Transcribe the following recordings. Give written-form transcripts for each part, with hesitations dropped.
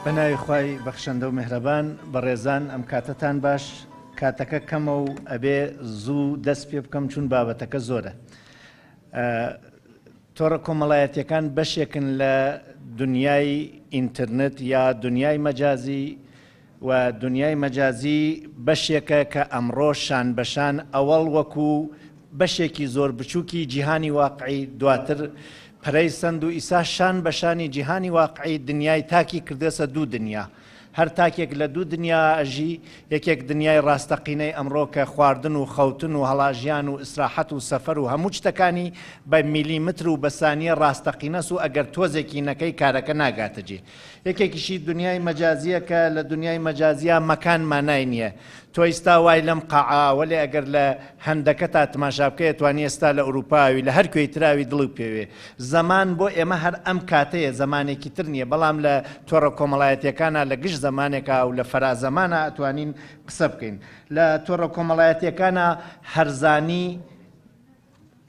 بەناوی خوای بەخشەندە و میهرەبان بەڕێزان ئەم کاتتان باش کاتەکە کەمە و ئەبێ زوو دەست پێ بکەم چون بابەتەکە زۆرە. تۆڕە کۆمەڵایەتیەکان بەشێکن لە دنیای ئینترنێت یا دنیای مەجازی و دنیای مەجازی بەشێکە کە ئەمڕۆ شان بەشان ئەوەڵ وەکو بەشێکی زۆر بچووکی جیهانی واقعی دواتر پەرەی سند و ئیسا شان بەشانی جیهانی واقعی دنیای تاکی کردێسە دوو دنیا. هەر تاکێک لە دوو دنیا ئەژی یەکێک دنیای ڕاستەقینەی ئەمڕۆ کە خواردن و خەوتن و هەڵاژیان و ئیسراحەت و سەفەر و هەموو شتەکانی بە میلیمتر و بە سانیە ڕاستەقینەس و ئەگەر تۆزێکی نەکەی کارەکە ناگاتە جێ. یەکێکیشی دنیای مەجازیە کە لە دنیای مەجازیە مەکان مانای نییە. تۆ ئێستا وای لەم قەعاوە لێ ئەگەر لە هەندەکە تا تماشا بکەیە توانی ئێستا لە ئەوروپاوی لە هەر کوێی تراوی دڵ پێوێ. زەمان بۆ ئێمە هەر ئەم کاتەیە زمانێکی تر نییە، بەڵام لە تۆڕە کۆمەڵایەتیەکانە لە گشت زمانێکە و لە فەرازەمانە ئەتوانین قسە بکەین. لە تۆڕە کۆمەڵایەتیەکانە هەرزانی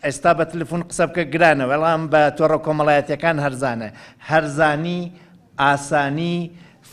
ئێستا بە تەلەفۆن قسە بکە گرانە، بەڵام بە تۆڕە کۆمەڵایەتیەکان هەرزانە. هەرزانی، ئاسانی،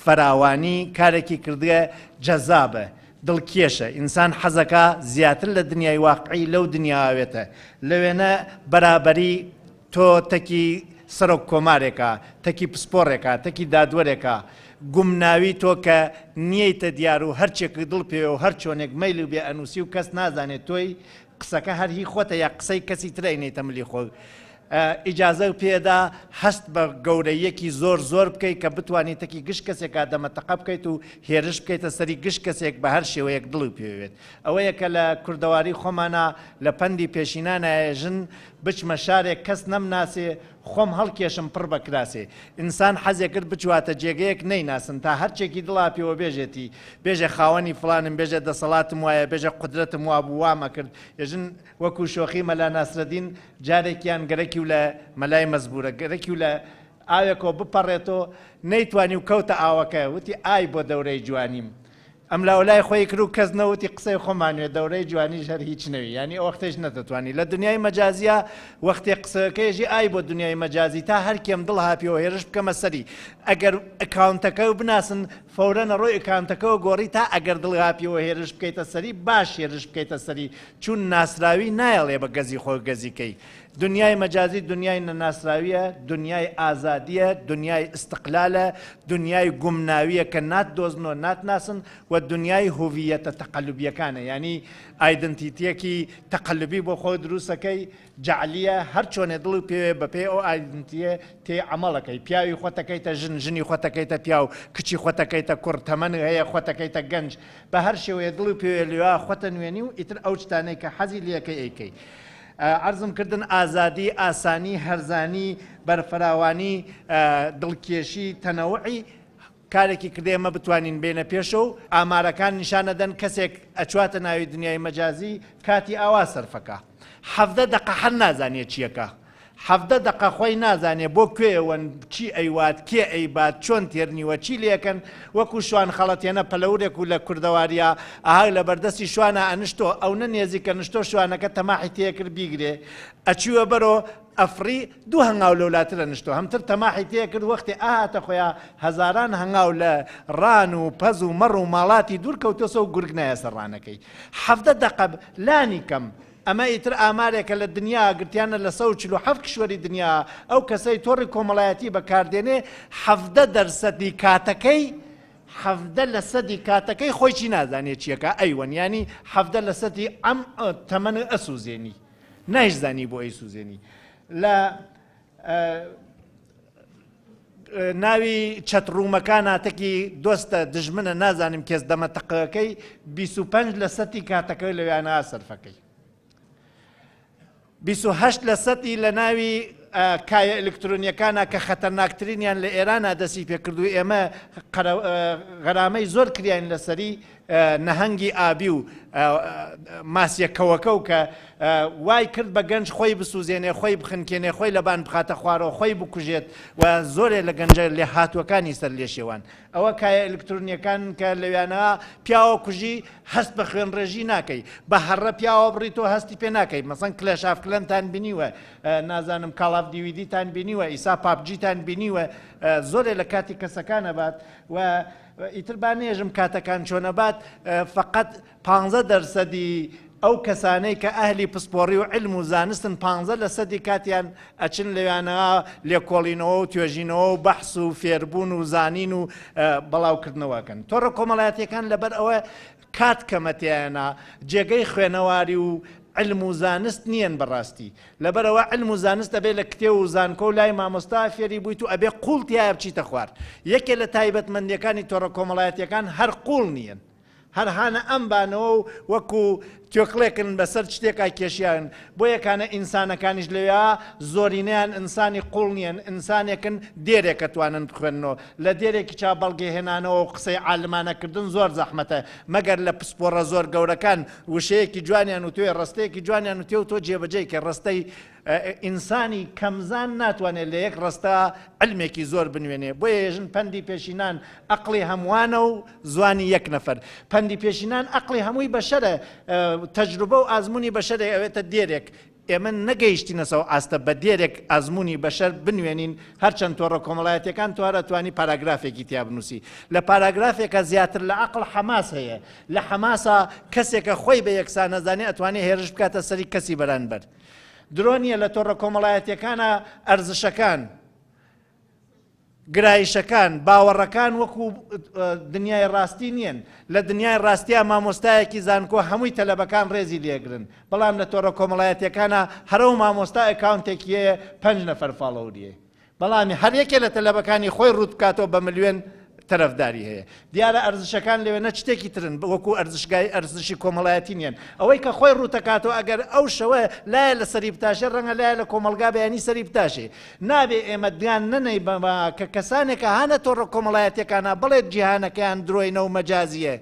فراوانی کارێکی کردووە جەزابە، دڵکێشە، ئینسان حەزەکە زیاتر لە دنیای واقعی لەو دنیاوێتە. لەوێنە بەرابەری تۆ تەکی سەرۆک کۆمارێکە، تەکی پسپۆڕێکە، تەکی دادوەرێکە، گومناوی تۆ کە نیەیتە دیار و هەرچێکی دڵ پێوە و هەر چۆنێک مەیل و بێ ئەنووسی و کەس نازانێت تۆی قسەکە هەر هی خۆتە یا قسەی کەسی ترینەیتە ملی خۆ. ئیجازە پێدا هەست بە گەورەیەکی زۆر زۆر بکەیت کە بتوانیت تەکی گشت کەسێکا دەمەتەقە بکەیت و هێرش بکەیتە سەری گشت کەسێک بە هەر شێوەیەک دڵ پێوێت. ئەوەیە کە لە کوردەواری خۆمانە لە پەندی پێشینانایژن بچمە شارێک کەس نەمناسێ خۆم هەڵکێشم پڕ بە کراسێ. ئینسان حەزێک کرد بچواتە جێگەیەک نەیناسن تا هەرچێکی دڵا پێوە بێژێتی، بێژە خاوەنی فڵانم، بێژە دەسەڵاتم وایە، بێژە قودرەتم وا بوو وامە کرد. ێژن وەکو شۆخی مەلا ناسرەدین جارێکیان گەرەکی و لە مەلای مەزبورە گەرەکی و لە ئاوێکەوە بپەڕێتەوە نەیتوانی و کەوتە ئاوەکە وتی ئای بۆ دەورەی جوانیم. ئەم لاولای خۆی کرد و کەس نەوتی قسەی خۆمانوێ دەورەی جوانی ژەر هیچ نەوی، ینی ئەو وەختەش نەدەتوانی. لە دنیای مەجازیە وەختێ قسەکەیژی ئای بۆ دنیای مەجازی تا هەرکێم دڵ هاپیەوە هێرش بکەمە سەری. ئەگەر ئەکاونتەکە و بناسن فەورەنە ڕۆی ئەکاونتەکەەوە گۆڕی تا ئەگەر دڵ هاپیەوە هێرش بکەیتە سەری باش هێرش بکەیتە سەری، چون ناسراوی نایەڵێ بە گەزی خۆی گەزیکەی. دنیای مەجازی دنیای نەناسراویە، دنیای ئازادیە، دنیای استقلالە، دنیای گومناویە کە ناتدۆزنەوە ناتناسن و دنیای هوڤیەتە تەقەلوبیەکانە، ینی ئایدنتیتیەکی تەقەلبی بۆ خۆی دروستەکەی جعلیە، هەر چۆنێ دڵ پێوێ بەپێ ئەو ئایدنتیە تێ عەمەڵەکەی. پیاوی خۆتەکەیتە ژن، ژنی خۆتەکەیتە پیاو، کچی خۆتەکەیتە کوڕ، تەمەن هەیە خۆتەکەیتە گەنج، بە هەر شێوەیە دڵ پێوێ لێوا خۆتە نوێنی و ئیتر ئەو شتانەی کە حەزی لێەکەی ئەیکەی. عرضم کردن ئازادی، ئاسانی، هەرزانی، بەرفراوانی، دڵکێشی، تەنەوعی کارێکی کردێ ئەمە بتوانین بێنە پێشە و ئامارەکان نیشانەدەن کەسێک ئەچواتە ناوی دنیای مەجازی کاتی ئاوا سەرفەکە 17 دقە هەر نازانێت چیەکە، 17 دقە خۆی نازانێ بۆ کوێوەن چی ئەیوات، کێ ئەیبات، چۆن تێرنیوە، چی لێکەن. وەکو شوان خەڵەتێنە پەلەورێک و لە کوردەواریە ئاها لە بەردەستی شوانە ئەنشتۆ ئەو نەنێزیکە نشتۆ شوانەکە تەماحی تێکرد بیگرێ ئەچووە بەرۆ ئەفری دوو هەنگاو لە وڵاترە نشتۆ هەمتر تەماحی تێکرد وەختی ئاهاتە خۆیان هەزاران هەنگاو لە ڕان و پەز و مەڕ و ماڵاتی دوور کەوتۆسە و گورگ نایە سەرڕانەکەی. 17 دقە لانی کەم. ئەمە ئیتر ئامارێکە لە دنیا گرتیانە لە 147 کشوەری دنیا ئەو کەسەی تۆڕی کۆمەڵایەتی بەکاردێنێ 17% کاتەکەی 17% کاتەکەی خۆیی نازانێت چیەکە ئەیوەن، ینی 17% ئەم تەمەنە ئەسوزێنی نایزانی بۆ ئەی سوزێنی. لە ناوی چەتڕوومەکان هاتەکی دۆستە دژمنە نازانم کێس دەمەتەقەکەی 25% کاتەکەی لەوێنە سەرفەکەی. 28% لە ناوی کایە ئەلکترۆنیەکانە کە خەتەرناکترینیان لە ئێرانە دەستی پێکردو ئێمە غەرامەی زۆر کریان لەسەری نەهەنگی ئابی و ماسیەکەوەکە و کە وای کرد بە گەنج خۆی بسوزێنێ خۆی بخنکێنێ خۆی لەبان بخاتە خوارەوە خۆی بکوژێت و زۆرێ لە گەنجە لێ هاتووەکانی سەر لێشێوان ئەوە کایە ئەلکترۆنیەکان کە لەویانەوە پیاوە کوژی هەست بە خوێنڕێژی ناکەی بە هەڕە پیاوە بڕیتەوە هەستی پێ ناکەی مەسەن کلەشافکلەنتان بینیوە نازانم کاڵاف دیویدیتان بینیوە ئیسا پاپجیتان بینیوە زۆرێ لە کاتی کەسەکانە بات و ئیتر با نێژم کاتەکان چۆنەبات فقط 15% ئەو کەسانەی کە ئەهلی پسپۆڕی و علم و زانستن 15% کاتیان ئەچن لەویانەوە لێکۆڵینەوە و توێژینەوە و بەحس و فێربوون و زانین و بەڵاوکردنەوەکەن تۆڕە کۆمەڵایەتیەکان لەبەر ئەوە کات کەمەتیانە جێگەی خوێنەواری و علم و زانست نییەن بەڕاستی لەبەرەوە علم و زانست دەبێت لە کتێ و زانکۆ و لای مامۆستا فێری بوویت و ئەبێ قوڵتیایە بچیتە خوارد یەکێ لە تایبەتمەندیەکانی تۆڕە کۆمەڵایەتیەکان هەر قوڵ نییەن هەر هانە ئەمبانەوە و وەکو تۆکڵێکن بەسەر شتێکا کێشیان بۆ یەکانە ئینسانەکانیش لەوێ زۆرینەیان ئینسانی قوڵ نیەن ئینسانێکن دێرێک توانن بخوێنەوە لە دێرێکی چا بەڵگەهێنانەوە و قسەی عالمانەکردن زۆر زەحمەتە مەگەر لە پسپۆڕە زۆر گەورەکان وشەیەکی جوانیان و توێ ڕستەیەکی جوانیان و تێ و تۆ جێبەجێکە ڕستەی ئینسانی کەمزان ناتوانێت لە یەک ڕستە علمێکی زۆر بنوێنێ بۆ ێژن پەندی پێشینان ئەقلی هەمووانە و زوانی یەک نەفەر پەندی پێشینان ئەقلی هەمووی بەشەرە تەجروبە و ئازموونی بەشەر ئەوێتە دێرێک ئێمە نەگەیشتینەسەوە ئاستە بە دێرێک ئازموونی بەشەر بنوێنین هەرچەند تۆڕە کۆمەڵایەتیەکان توانە توانی پاراگرافێکی تیا بنووسی لە پاراگرافێکە زیاتر لە عەقڵ حەماس هەیە لە حەماسە کەسێکە خۆی بە یەکسان نەزانێ ئەتوانێ هێرش بکاتە سەری کەسی بەرانبەر درۆ نییە لە تۆڕە کۆمەڵایەتیەکانە ئەرزشەکان گرایشەکان باوەڕەکان وەکو دنیای ڕاستی نییەن لە دنیای ڕاستیە مامۆستایەکی زانکۆ هەمووی تەلەبەکان ڕێزی لێگرن بەڵام لە تۆڕە کۆمەڵایەتیەکانە هەرەو مامۆستا ئەکاونتێکی هەیە 5 نەفەر فاڵەوریە بەڵامی هەر یەکێ لە تەلەبەکانی خۆی ڕوود بکاتەوە بە ملیۆن تەرەفداری هەیە دیارە ئەرزشەکان لەوێنە شتێکی ترن وەکو ئەرزشی کۆمەڵایەتی نیەن ئەوەی کە خۆی ڕوتەکاتەوە ئەگەر ئەو شەوە لایە لە سەری بتاشە ڕەنگە لایە لە کۆمەلگا بەیانی سەری بتاشێ نابێ ئێمە دیان نەنەی بەما کە کەسانێکە هانە تۆڕە کۆمەڵایەتیەکانە بڵێت جیهانەکەیان درۆینە و مەجازیە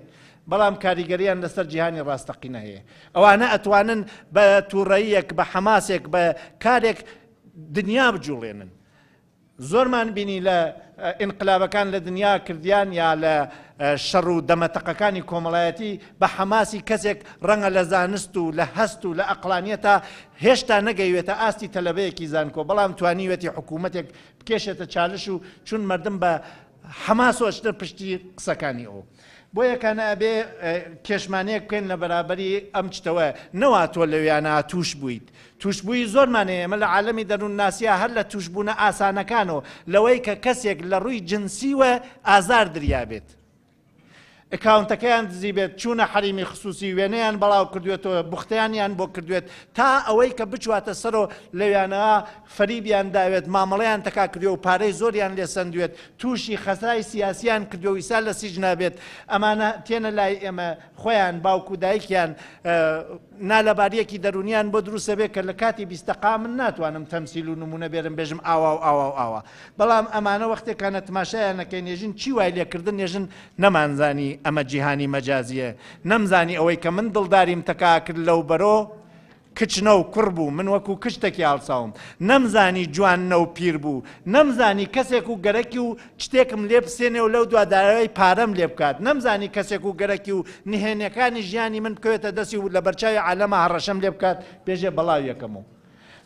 بەڵام کاریگەریان لەسەر جیهانی ڕاستەقینە هەیە ئەوانە ئەتوانن بە تووڕەیەک بە حەماسێک بە کارێک دنیا بجوڵێنن زۆرمان بینی لە ئینقلابەکان لە دنیا کردیان یا لە شەڕ و دەمەتەقەکانی کۆمەڵایەتی بە حەماسی کەسێک ڕەنگە لە زانست و لە هەست و لە ئەقلانیەتە هێشتا نەگەیوێتە ئاستی تەلەبەیەکی زانکۆ بەڵام توانیوێتی حکوومەتێک بکێشێتە چالش و چون مردم بە حەماس و ئەچتە پشتی قسەکانی ئەو بۆ یەکانە ئەبێ کێشمانەیەک بکەین لە بەرابەری ئەم شتەوە نەواتۆ لەویانە تووش بوویت تووشبووی زۆرمانەیە ئێمە لە عالەمی دەروون ناسیە هەر لە تووشبوونە ئاسانەکانەوە لەوەی کە کەسێک لە ڕووی جنسیوە ئازار دریابێت ئەکاونتەکەیان دزی بێت چوونە حەریمی خصوصی وێنەیان بەڵاو کردوێتەوە بوختیانیان بۆ کردوێت تا ئەوەی کە بچواتە سەرۆ لەویانەوە فەریبیان داوێت مامەڵەیان تەکا کردوێ و پارەی زۆریان لێ سندوێت تووشی خەسای سیاسیان کردو و ئیسا لە سیج نابێت ئەمانە تێنە لای ئێمە خۆیان باوکو دایکیان نالەباریەکی دەرونیان بۆ دروستە بێت کە لە کاتی بیستەقا من ناتوانم تەمسیل و نمونە بێرم بێژم ئاوا و ئاوا و ئاوا بەڵام ئەمانە وەختێکانە تماشایان نەکەی نێژین چی وای لێکردن نێژن نەمانزانی ئەمە جیهانی مەجازیە نەمزانی ئەوەی کە من دڵداریم تەکا کرد لەو بەرۆ کچنە و کوڕ بوو من وەکو کشتێکی هەڵساوم نەمزانی جوانە و پیر بوو نەمزانی کەسێک و گەرەکی و شتێکم لێ بسێنێ و لەو دوادارەوەی پارەم لێ بکات نەمزانی کەسێک و گەرەکی و نهێنیەکانی ژیانی من بکەوێتە دەستی و لە بەرچاوی عالەمە هەڕەشەم لێ بکات بێژێ بەڵاو یەکەمەوە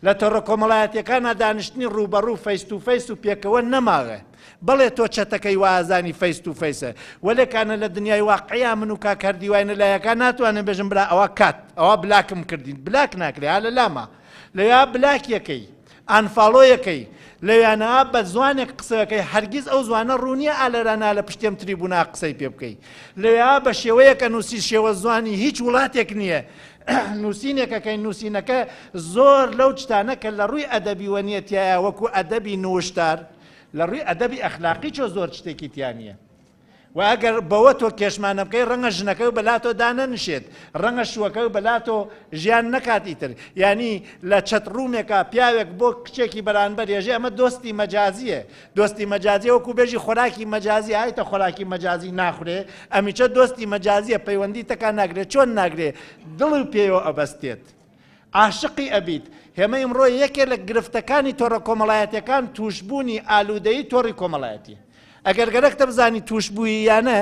لە تۆڕە کۆمەڵایەتیەکانە دانیشتنی ڕوبەڕوو فەیس تو فەیس و پێکەوە نەماغە بەڵێ تۆ چەتەکەی وازانی فەیس تو فەیسە وەلێکانە لە دنیای واقعیا من و کاکەردی وای لایەکان ناتوانم بێژم برا ئەوە کات ئەوە بلاکم کردین بلاک ناکرێ ها لە لامە لەوێ بلاک یەکەی ئانفاڵۆ یەکەی لەوێنەوە بە زوانێک قسەکەی هەرگیز ئەو زوانە ڕوونیە ئالەرانە لە پشتێم تریبونا قسەی پێ بکەی لەوێ بە شێوەیەکە نووسی شێوە زوانی هیچ وڵاتێک نییە نووسینێکەکەی نووسینەکە زۆر لەو شتانە کە لە ڕووی ئەدەبی وەنیەتیایە وەکو ئەدەبی نوشتار لە ڕووی ئەدەبی ئەخلاقی چۆ زۆر شتێکی تیانە و ئەگەر بەوە تۆ کێشمانە بکەی ڕەنگە ژنەکە و بەلاتۆ دانەنشێت ڕەنگە شووەکە و بەلاتۆ ژیان نەکاتی تر ینی لە چەتڕوومێکە پیاوێک بۆ کچێکی بەرانبەر ێژێ ئەمە دۆستی مەجازیە دۆستی مەجازیە وەکو بێژی خۆراکی مەجازی ئایتە خۆراکی مەجازی ناخورێ ئەمیچە دۆستی مەجازیە پەیوەندی تەکان ناگرێت چۆن ناگرێ دڵ پێوە ئەبەستێت عاشقی ئەبیت هێمە ئەمڕۆ یەکێک لە گرفتەکانی تۆڕە کۆمەڵایەتیەکان توشبوونی ئالوودەیی تۆڕی کۆمەڵایەتی ئەگەر گەرەکتە بزانی توشببووی یانە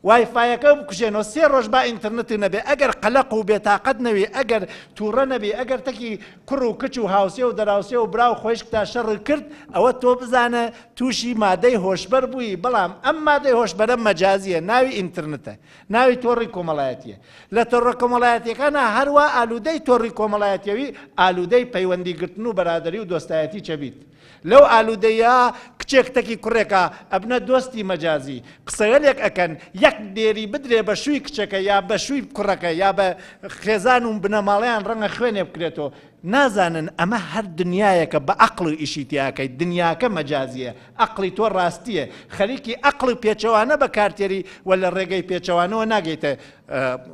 وایفایەکە بکوژێنەوە 3 ڕۆژ با ئینترنێتی نەبێ ئەگەر قەلەق و بێتاقەت نەوێ ئەگەر تووڕە نەبێ ئەگەر تەکی کوڕ و کچ و هاوسێ و دەراوسێ و برا و خۆشکتا شەڕ کرد ئەوە تۆ بزانە تووشی مادەی هۆشبەر بووی بەڵام ئەم مادەی هۆشبەرە مەجازیە ناوی ئینترنێتە ناوی تۆڕی کۆمەڵایەتیە لە تۆڕە کۆمەڵایەتیەکانە هەروە ئالوودەی تۆڕی کۆمەڵایەتیەوی ئالوودەی پەیوەندیگرتن و بەرادەری و دۆستایەتی چەبیت لەو ئالوودەیە کچێک تەکی کوڕێکە ئەبنە دۆستی مەجازی قسەگەلێک ئەکەن یەک دێری بدرێ بە شووی کچەکە یا بە شووی کوڕەکە یا بە خێزان و بنەماڵیان ڕەنگە خوێنێ بکرێتەوە نازانن ئەمە هەر دنیایەکە بە عەقڵ ئیشی تیاکەی دنیاکە مەجازیە عەقڵی تۆ ڕاستیە خەریکی عەقڵ پێچەوانە بەکارتێری وە لە ڕێگەی پێچەوانەوە ناگەیتە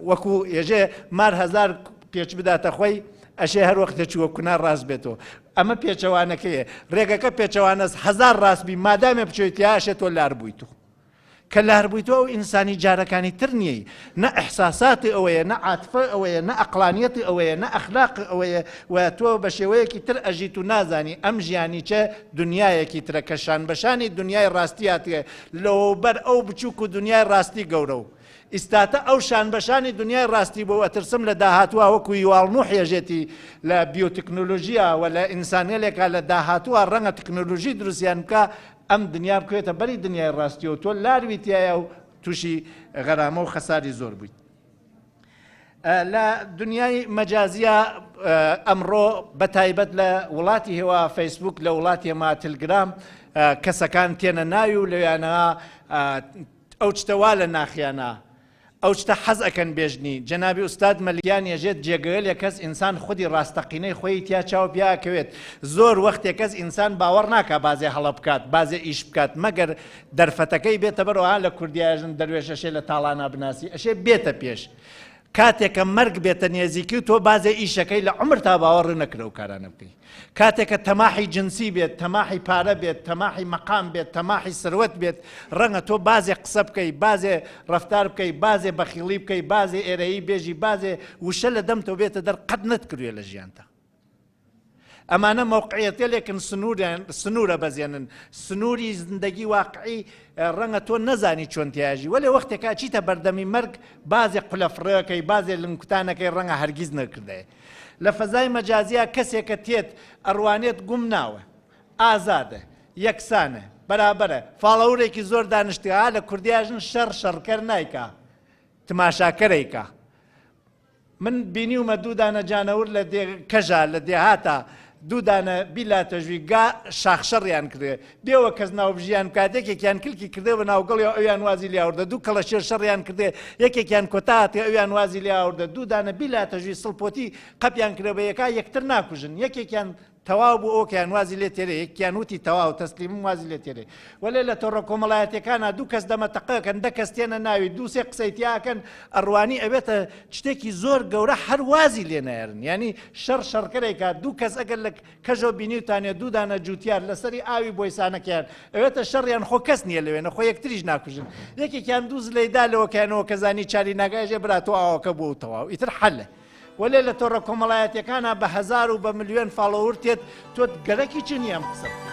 وەکو ێژێ مار هەزار پێچ بداتە خۆی ئەشێ هەر وەختێکی وە کونا ڕاست بێتەوە ئەمە پێچەوانەکەیە ڕێگەکە پێچەوانە هەزار ڕاستبی مادامێ بچێتی ئاشێت تۆ لار بوویت کە لار بوویتەوە و ئینسانی جارەکانی تر نییە نە ئەحساساتی ئەوەیە نە عاتفە ئەوەیە نە ئەقلانیەتی ئەوەیە نە ئەخلاق ئەوەیە و تۆ بە شێوەیەکی تر ئەژیت و نازانی ئەم ژیانی چە دنیایەکی ترە کە شان بەشانی دنیای ڕاستیاتێ لەوبەر ئەو بچووک و دنیای ڕاستی گەورە و ئیستاتە ئەو شان بەشانی دنیای ڕاستی بۆ ئەترسم لە داهاتووە وەکو یواڵنوح هێژێتی لە بیۆتکنۆلۆژیە و لە ئینسانێلێکە لە داهاتووە ڕەنگە تکنۆلۆژی دروستیان بکە ئەم دنیا بکوێتە بەری دنیای ڕاستیەوە تۆ لارویتایە و تووشی غەرامە و خەساری زۆر بوویت لە دنیای مەجازیە ئەمڕۆ بەتایبەت لە وڵاتی هێوا فەیسبوک لە وڵاتی هێما تلگرام کەسەکان تێنە ناوی و لەوێنەوە ئەو شتەوا لە ناخیانە ئەو شتە حەز ئەکەن بێژنی جەنابی ئوستاد مەلیان ێژێت جێگەیە کەس ئینسان خودی ڕاستەقینەی خۆی تیا چاو پیاکەوێت زۆر وەختێک کەس ئینسان باوەڕ ناکە بازێ هەڵە بکات بازێ ئیش بکات مەگەر دەرفەتەکەی بێتە بەرەوە لە کوردیاژن دەروێش ئەشێ لە تاڵانە بناسی ئەشێ بێتە پێش کاتێکە مەرگ بێتە نێزیکی و تۆ بازێ ئیشەکەی لە عمر تا باوەڕ نەکرە و کارانە بکەی کاتێکە تەماحی جنسی بێت تەماحی پارە بێت تەماحی مەقام بێت تەماحی سروەت بێت ڕەنگە تۆ بازێ قسە بکەی بازێ ڕەفتار بکەی بازێ بەخیڵی بکەی بازێ ئێرەیی بێژی بازێ وشە لە دەمتەوە بێتە دەر قەت نەتکروێ لە ژیانتە ئەمانە مۆقعیەتێکن سنوورە بەزێنن سنووری زندگی واقعی ڕەنگە تۆ نەزانی چۆن تیاژی وەلێ وەختێکا چیتە بەردەمی مەرگ بازێ قولەفڕەکەی بازێ لنگوتانەکەی ڕەنگە هەرگیز نەکردێ لە فەزای مەجازیە کەسێکە تێت ئەڕوانێت گوم ناوە ئازادە یەکسانە بەرابەرە فاڵەورێکی زۆر دانیشتگا لە کوردیاژن شەڕکەر نایکا تماشاکەرێکە من بینیومە دوودانە جانەور لە کەژا لە دێهاتە دوودانە بیلاتەژوی گا شاخشەڕیان کردێ بێوە کەس ناوبژیان کاتێکێکیان کلکی کردێ بە ناوگەڵی ئەویان وازی لیاوردە دوو کەڵە شێر شەڕیان کردێ یەکێکیان کۆتاتی ئەویان وازی لیاوردە دوودانە بیلاتەژوی سڵپۆتی قەپیان کرێ بە یەکا یەکتر ناکوژن یەکێکیان تەواو بوو ئەوکیان وازی لێ تێرێ یەکیان وتی تەواو تەسلیم وازی لێ تێرێ وەلێ لە تۆڕە کۆمەڵایەتەکانە دوو کەس دەمەتەقەکەن دە کەس تێنە ناوی دووسێ قسەیتیاکەن ئەڕوانی ئەبێتە شتێکی زۆر گەورە هەر وازی لێ نایرن ینی شەڕکەرێکە دوو کەس ئەگەر لە کەژۆ بینیوتانێ دوودانە جوتیار لەسەری ئاوی بۆیسانەکەیان ئەوێتە شەڕیان خۆ کەس نییە لەوێنە خۆ یەکتریش ناکوژن یەکێکیان دووز لەیدا لەوەکەیانەوە کەزانی چاری ناگایژێ براتۆ ئاوەکە بۆ تەواو ئیتر حەلە وەلێ لە تۆڕە کۆمەڵایەتیەکانە بە هەزار و بە ملیۆن فاڵۆور تێت تۆ گەرەکی چ نییە ئەم قسە